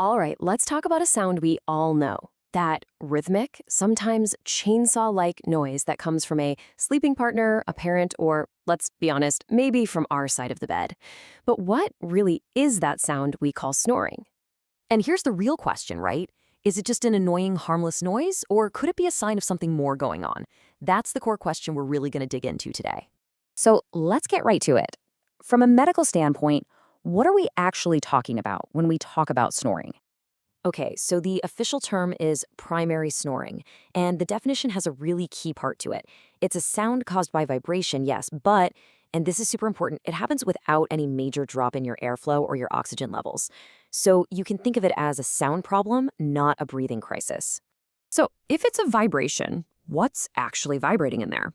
All right, let's talk about a sound we all know. That rhythmic, sometimes chainsaw like noise that comes from a sleeping partner, a parent, or, let's be honest, maybe from our side of the bed. But what really is that sound we call snoring? And here's the real question, right? Is it just an annoying, harmless noise, or could it be a sign of something more going on? That's the core question we're really going to dig into today. So let's get right to it. From a medical standpoint, what are we actually talking about when we talk about snoring? Okay, so the official term is primary snoring, and the definition has a really key part to it. It's a sound caused by vibration, yes, but, and this is super important, it happens without any major drop in your airflow or your oxygen levels. So you can think of it as a sound problem, not a breathing crisis. So if it's a vibration, what's actually vibrating in there?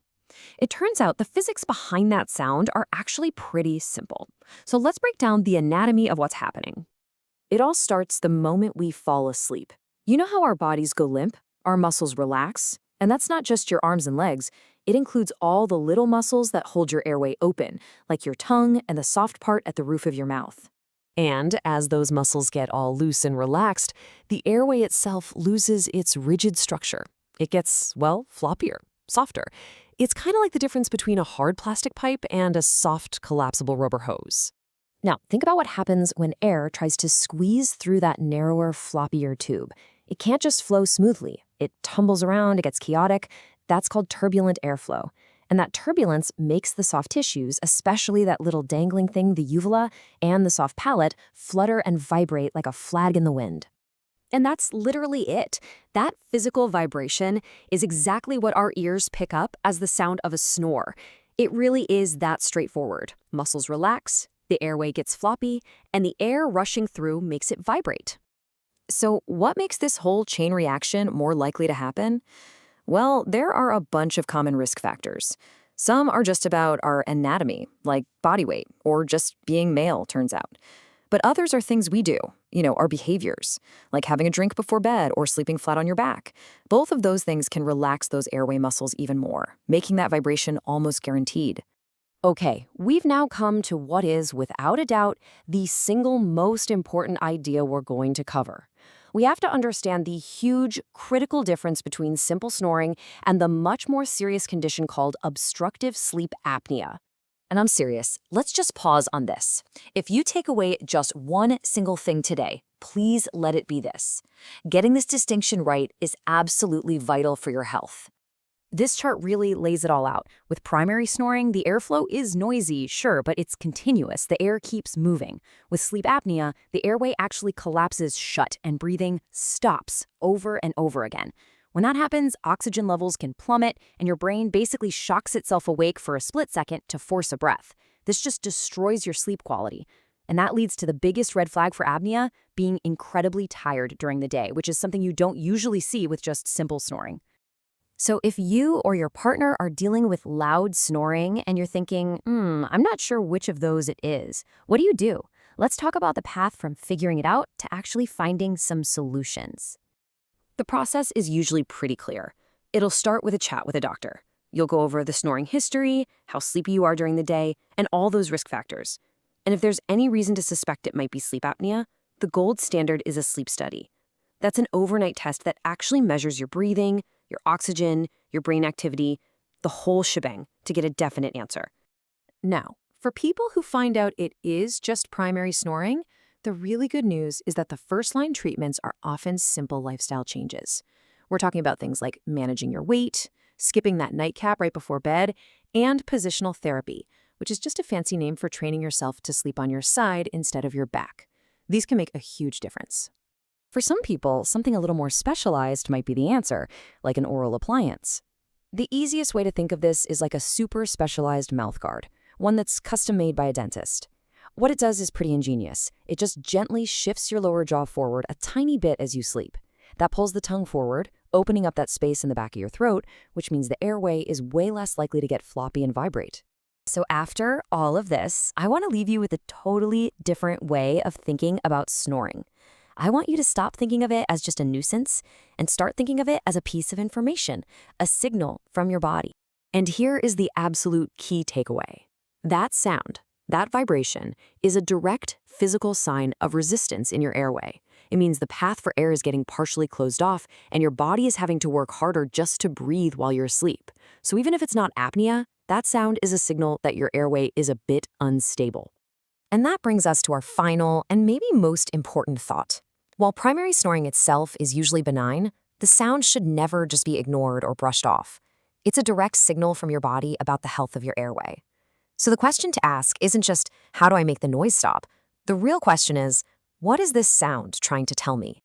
It turns out the physics behind that sound are actually pretty simple. So let's break down the anatomy of what's happening. It all starts the moment we fall asleep. You know how our bodies go limp, our muscles relax? And that's not just your arms and legs. It includes all the little muscles that hold your airway open, like your tongue and the soft part at the roof of your mouth. And as those muscles get all loose and relaxed, the airway itself loses its rigid structure. It gets, well, floppier, softer. It's kind of like the difference between a hard plastic pipe and a soft, collapsible rubber hose. Now, think about what happens when air tries to squeeze through that narrower, floppier tube. It can't just flow smoothly. It tumbles around, it gets chaotic. That's called turbulent airflow. And that turbulence makes the soft tissues, especially that little dangling thing, the uvula, and the soft palate, flutter and vibrate like a flag in the wind. And that's literally it. That physical vibration is exactly what our ears pick up as the sound of a snore. It really is that straightforward. Muscles relax, the airway gets floppy, and the air rushing through makes it vibrate. So what makes this whole chain reaction more likely to happen? Well, there are a bunch of common risk factors. Some are just about our anatomy, like body weight, or just being male, turns out. But others are things we do, our behaviors, like having a drink before bed or sleeping flat on your back. Both of those things can relax those airway muscles even more, making that vibration almost guaranteed. Okay, we've now come to what is, without a doubt, the single most important idea we're going to cover. We have to understand the huge, critical difference between simple snoring and the much more serious condition called obstructive sleep apnea. And I'm serious, let's just pause on this. If you take away just one single thing today, please let it be this. Getting this distinction right is absolutely vital for your health. This chart really lays it all out. With primary snoring, the airflow is noisy, sure, but it's continuous. The air keeps moving. With sleep apnea, the airway actually collapses shut and breathing stops over and over again. When that happens, oxygen levels can plummet, and your brain basically shocks itself awake for a split second to force a breath. This just destroys your sleep quality. And that leads to the biggest red flag for apnea, being incredibly tired during the day, which is something you don't usually see with just simple snoring. So if you or your partner are dealing with loud snoring and you're thinking, I'm not sure which of those it is, what do? Let's talk about the path from figuring it out to actually finding some solutions. The process is usually pretty clear. It'll start with a chat with a doctor. You'll go over the snoring history, how sleepy you are during the day, and all those risk factors. And if there's any reason to suspect it might be sleep apnea, the gold standard is a sleep study. That's an overnight test that actually measures your breathing, your oxygen, your brain activity, the whole shebang to get a definite answer. Now, for people who find out it is just primary snoring, the really good news is that the first-line treatments are often simple lifestyle changes. We're talking about things like managing your weight, skipping that nightcap right before bed, and positional therapy, which is just a fancy name for training yourself to sleep on your side instead of your back. These can make a huge difference. For some people, something a little more specialized might be the answer, like an oral appliance. The easiest way to think of this is like a super specialized mouth guard, one that's custom-made by a dentist. What it does is pretty ingenious. It just gently shifts your lower jaw forward a tiny bit as you sleep. That pulls the tongue forward, opening up that space in the back of your throat, which means the airway is way less likely to get floppy and vibrate. So after all of this, I want to leave you with a totally different way of thinking about snoring. I want you to stop thinking of it as just a nuisance and start thinking of it as a piece of information, a signal from your body. And here is the absolute key takeaway. That sound, that vibration, is a direct physical sign of resistance in your airway. It means the path for air is getting partially closed off, and your body is having to work harder just to breathe while you're asleep. So even if it's not apnea, that sound is a signal that your airway is a bit unstable. And that brings us to our final and maybe most important thought. While primary snoring itself is usually benign, the sound should never just be ignored or brushed off. It's a direct signal from your body about the health of your airway. So the question to ask isn't just, how do I make the noise stop? The real question is, what is this sound trying to tell me?